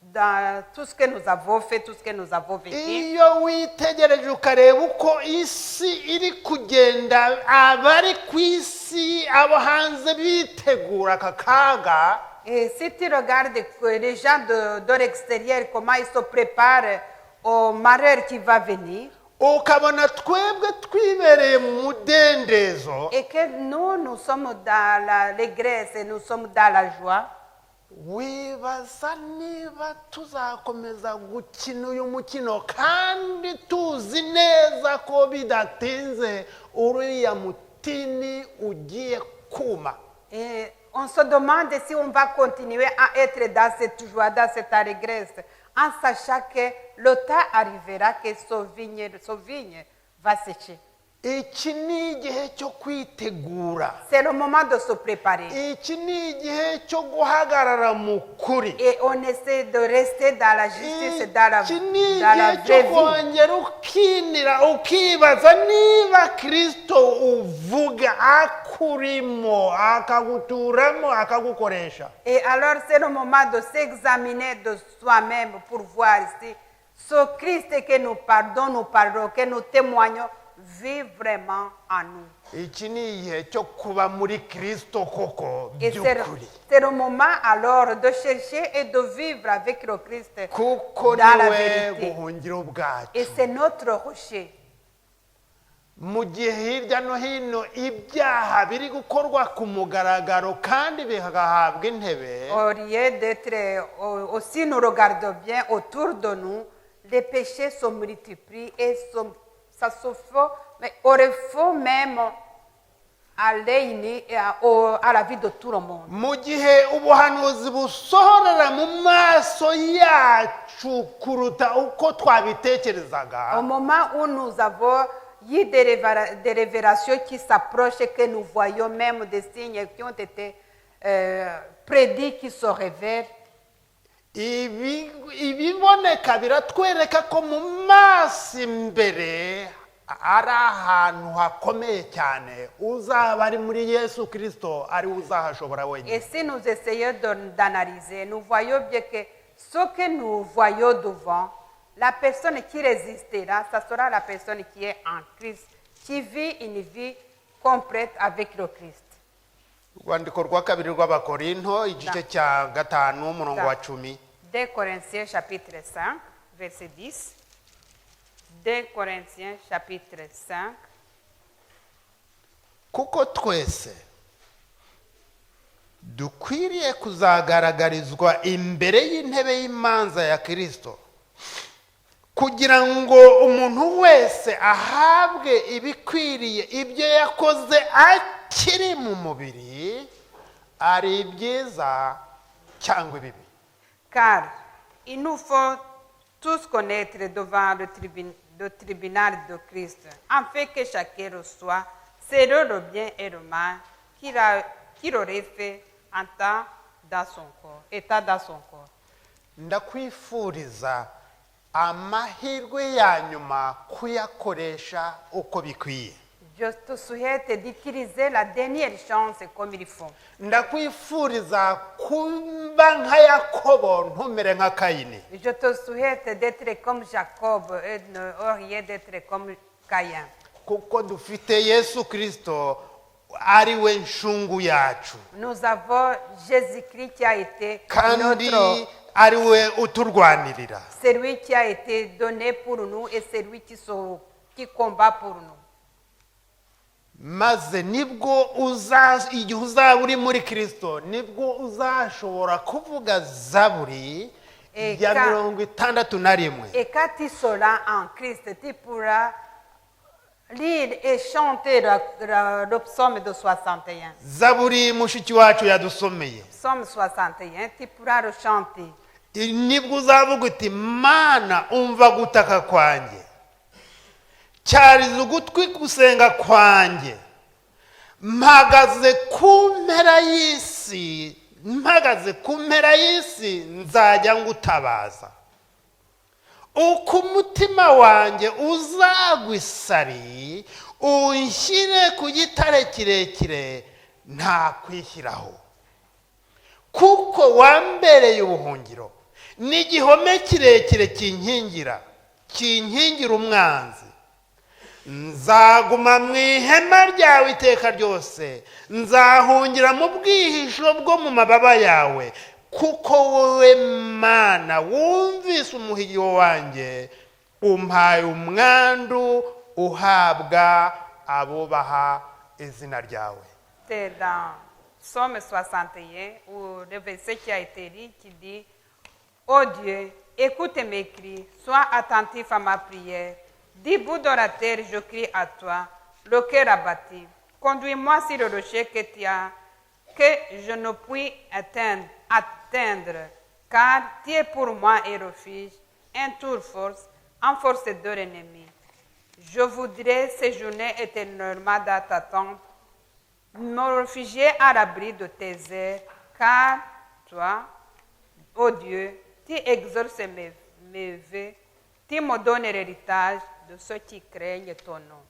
dans tout ce que nous avons fait, tout ce que nous avons vécu. iyo witegereje ukareba uko isi iri kugenda, abari ku isi abo hanze bitegura aka kaga, Et si tu regardes les gens de l'extérieur, comment ils se préparent au malheur qui va venir, ukabona twebwe twibereye mu mudendezo, et que nous sommes dans l'allégresse et nous sommes dans la joie, wibaza niba tuzakomeza gukina uyu mukino kandi tuzi neza ko bidatinze uriya mutini ugiye kuma. et on se demande si on va continuer à être dans cette joie, dans cette allégresse, en sachant que le temps arrivera que ce vigne va sécher. iki ni igihe cyo kwitegura, C'est le moment de se préparer. iki ni igihe cyo guhagarara mu kuri, Et on essaie de rester dans la justice, dans la iki ni vraie igihe cyo vie. kongera ukinira ukibaza niba Kristo uvuga akurimo akaguturamo akagukoresha. Et alors c'est le moment de s'examiner de soi-même pour voir si Ce Christ que nous parlons, que nous témoignons, vit vraiment en nous. iki ni igihe cyo kuba muri Kristo koko Et by'ukuri, c'est le moment alors de chercher et de vivre avec le Christ kuko dans la niwe vérité. buhungiro bwacu. Et c'est notre rocher. Mu gihe hirya no hino ibyaha biri gukorwa ku mugaragaro kandi bigahabwa intebe, Au lieu d'être, aussi nous regardons bien autour de nous, les péchés se multiplient et ça se fait, mais aurait faut même aller à la vie de tout le monde. mu gihe ubuhanuzi busohorera mu maso yacu kuruta uko twabitekerezaga, Au moment où nous avons eu des révélations qui s'approchent et que nous voyons même des signes qui ont été prédits qui se révèlent, ibiboneka biratwereka ko mu maso imbere ari ahantu hakomeye cyane. Uzaba ari muri Yesu Kristo ari we uzahashobora et wenyine. si nous essayons d'analyser, nous voyons bien que ce que nous voyons devant, la personne qui résistera, ça sera la personne qui est en Christ, qui vit une vie complète avec le Christ. Urwandiko rwa kabiri rw'Abakorinto igice cya 5 umurongo wa 10. 2 Corinthiens chapitre 5, verset 10. 2 Corinthiens chapitre 5. Kuko twese dukwiriye kuzagaragarizwa imbere y'intebe y'imanza ya Kristo, kugira ngo umuntu wese ahabwe ibikwiriye ibyo yakoze akiri mu mubiri, ari byiza cyangwa ibibi. Car il nous faut tous connaître devant le tribunal de Christ, afin que chacun reçoive selon le bien et le mal qu'il aurait fait en temps dans son corps, état dans son corps. Ndakwifuriza amahirwe ya nyuma kuyakoresha uko bikwiye. Je te souhaite d'utiliser la dernière chance comme il faut. Ndakwifuriza kuba nka Yakobo ntumere nka Kayini. Je te souhaite d'être comme Jacob et ne rien d'être comme Caïn. Kuko dufite Yesu Kristo ari we nshungu yacu, Nous avons Jésus-Christ qui a été kandi notre, ari we uturwanirira. celui qui a été donné pour nous et celui qui combat pour nous. Maze nibwo igihe uzaba uri muri Kristo, nibwo uzashobora kuvuga Zaburi ya 61. Et quand tu seras en Christ, tu pourras lire et chanter le psaume de 61. Zaburi mushiki wacu yadusomeye. Psaume 61, tu pourras le chanter. Nibwo uzavuga uti Mana umva gutaka kwanjye, cyariza ugutwi gusenga kwanjye, mpagaze ku mpera y'isi nzajya ngutabaza. Uko umutima wanjye uzagwa isari, unshyire ku gitare kirekire nta kwishyiraho. Kuko wambereye ubuhungiro n'igihome kirekire kinkingira umwanzi. Nzaguma mu ihema ryawe iteka ryose, nzahungira mu bwihisho bwo mu mababa yawe, kuko wowe Mana wumvise umuhigo wanjye, umpaye umwandu uhabwa abubaha izina ryawe. C'est dans Psaume 61 où le verset qui a été lu qui dit: Ô Dieu, écoute mes cris, sois attentif à ma prière. Du bout de la terre, je crie à toi, le cœur abattu. Conduis-moi sur le rocher que je ne puis atteindre, car tu es pour moi un refuge, un tour force, en force de l'ennemi. Je voudrais séjourner éternellement dans ta tente, me réfugier à l'abri de tes ailes, car toi, ô Dieu, tu exauces mes vœux, tu me donnes l'héritage de ceux qui craignent ton nom.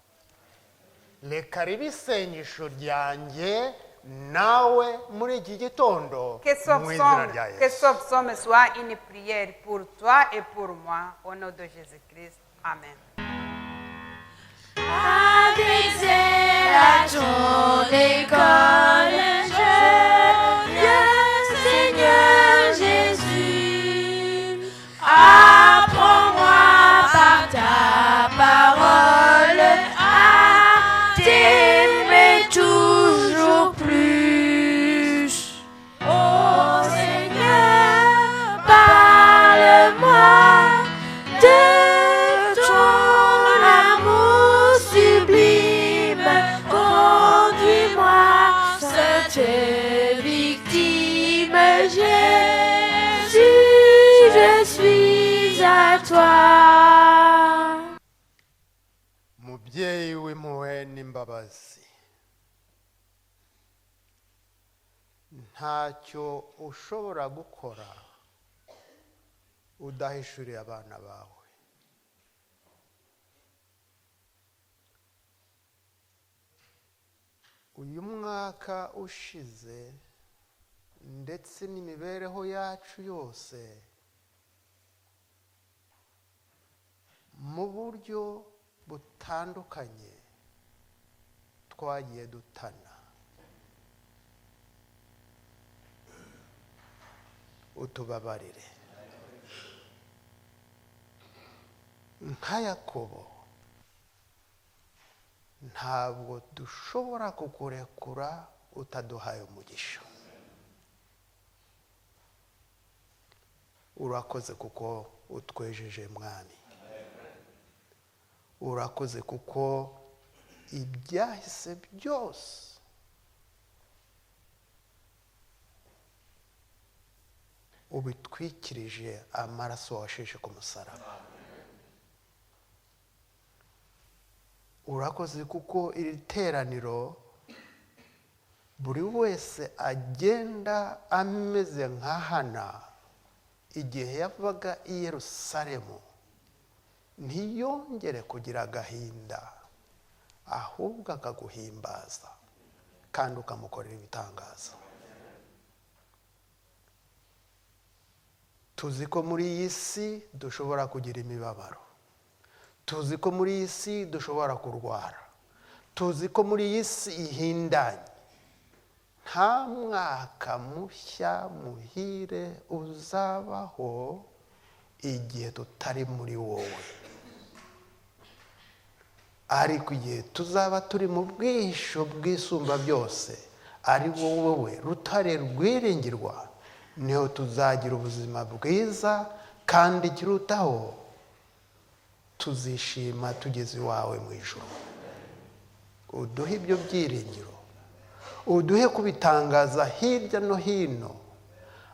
Reka ribe isengesho ryanjye nawe muri iki gitondo Que ce mu izina psaume, rya que Yesu. ce psaume soit une prière pour toi et pour moi, au nom de Jésus-Christ. Amen. Avec zèle à ton école, je viens, Seigneur Jésus. Apprends-moi par ta parole à t'aimer toujours plus. Oh Seigneur, parle-moi de ton amour sublime. Conduis-moi, sainte victime, Jésus, je suis à toi. mubyeyi w'impuhwe n'imbabazi, ntacyo ushobora gukora udahishuriye abana bawe. Uyu mwaka ushize ndetse n'imibereho yacu yose, mu buryo butandukanye twagiye dutana. Utubabarire. Nka Yakobo, ntabwo dushobora kukurekura utaduhaye umugisha. Urakoze kuko utwejeje mwami. Urakoze kuko ibyahise byose ubitwikirije amaraso washeshe ku musaraba. Urakoze kuko iri teraniro buri wese agenda ameze nka Hana igihe yavaga i Yerusalemu, ntiyongere kugira agahinda, ahubwo akaguhimbaza kandi ukamukorera ibitangaza. Tuzi ko muri iyi si dushobora kugira imibabaro, tuzi ko muri iyi si dushobora kurwara, tuzi ko muri iyi si ihindanye. Nta mwaka mushya muhire uzabaho igihe tutari muri wowe, ariko igihe tuzaba turi mu bwisho bw'isumba byose, ari wowe rutare rwiringirwa, niho tuzagira ubuzima bwiza, kandi ikirutaho tuzishima tugeze iwawe mu ijuru. Uduhe ibyo byiringiro, uduhe kubitangaza hirya no hino,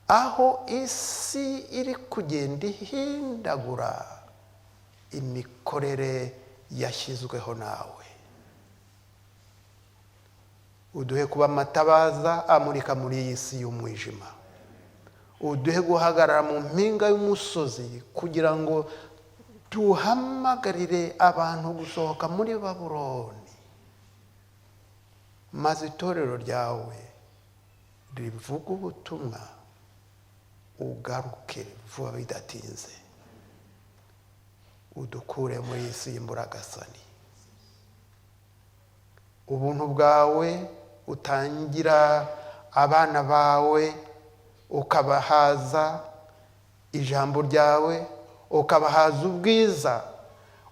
aho isi iri kugenda ihindagura imikorere yashyizweho nawe. Uduhe kuba amatabaza amurika muri iyi si y'umwijima. Uduhe guhagarara mu mpinga y'umusozi kugira ngo tuhamagarire abantu gusohoka muri Babuloni, maze itorero ryawe rivuga ubutumwa, ugaruke vuba bidatinze, udukure muri iyi si y'imburagasani. Ubuntu bwawe utangira abana bawe, ukabahaza ijambo ryawe, ukabahaza ubwiza,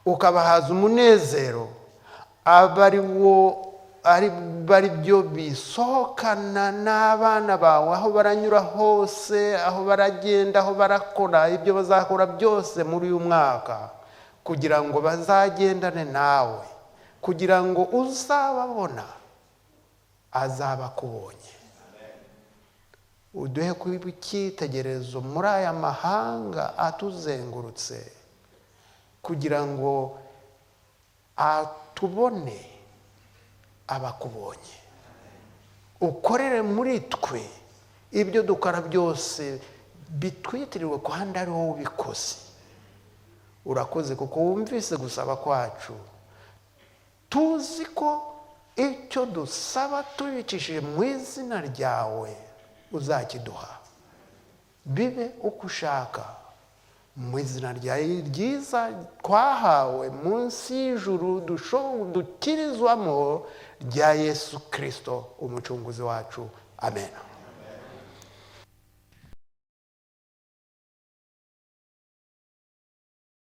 ukabahaza umunezero, bari byo bisohokana n'abana bawe aho baranyura hose, aho baragenda, aho barakora ibyo bazakora byose muri uyu mwaka, kugira ngo bazagendane nawe, kugira ngo uzababona azaba akubonye. Uduhe kuba icyitegererezo muri aya mahanga atuzengurutse, kugira ngo atubone abakubonye. Ukorere muri twe ibyo dukora byose bitwitirirwe kandi ari wowe ubikoze. Urakoze kuko wumvise gusaba kwacu. Tuzi ko icyo dusaba tubicishije mu izina ryawe uzakiduha, bibe uko ushaka, mu izina ryawe ryiza twahawe munsi y'ijuru dukirizwamo rya Yesu Kristo umucunguzi wacu. Amen.